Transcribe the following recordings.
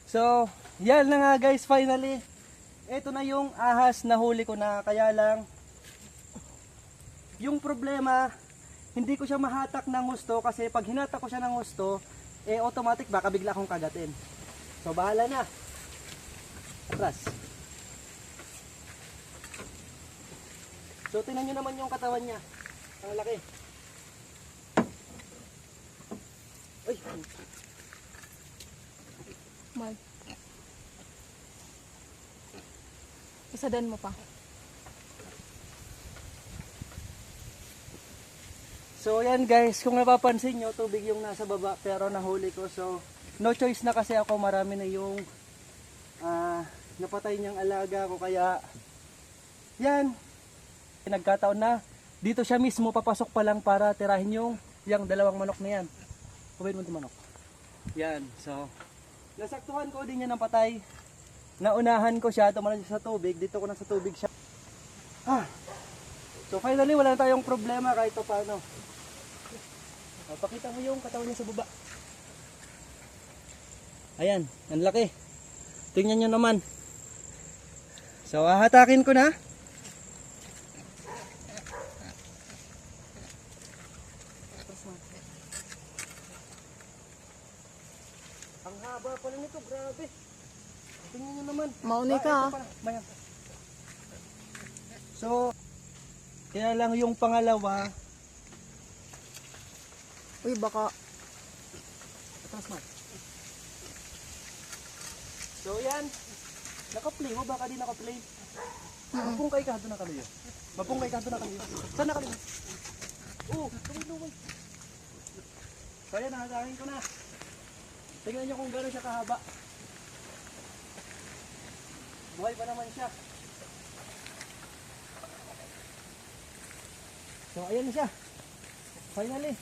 So, yan na nga guys, finally. Ito na yung ahas na huli ko na, kaya lang yung problema, hindi ko siya mahatak ng gusto kasi pag hinatak ko siya ng gusto, automatic baka bigla akong kagatin. So, bahala na. Atras. So, tingnan nyo naman yung katawan niya. Ang laki. Uy! Mal. Isadan mo pa. So yan guys, kung napapansin nyo, tubig yung nasa baba pero nahuli ko. So no choice na kasi ako, marami na yung napatay niyang alaga ko. Kaya yan, nagkataon na dito siya mismo papasok pa lang para tirahin yung dalawang manok na yan. Kumain mo yung manok. Yan, so nasaktuhan ko din yan ng patay. Naunahan ko siya, tumalan siya sa tubig. Dito ko na sa tubig siya. So finally, wala na tayong problema kahit pa paano. Pakita mo yung katawan niya sa baba. Ayan, ang laki. Tingnan nyo naman. So hahatakin ko na. Ang haba pala nito, grabe. Tingnan nyo naman. Mauni ka. So, kaya lang yung pangalawa. Uy, baka. Atras mo. So yan. Naka-play mo, baka di naka-play. Mapungkay ka, doon na kaluyo. Mapungkay ka, doon na kaluyo. Saan na kaluyo? Luway. So yan, nakasangin ko na. Tingnan nyo kung gano'n siya kahaba. Buhay pa naman siya. So ayan na siya. Finally.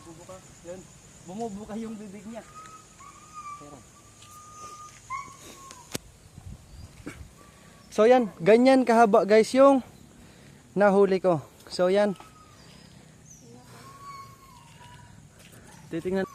Bumubuka. Yan. Bumubuka yung bibig niya. Pero. So yan, ganyan kahaba guys yung nahuli ko. So yan. Titingnan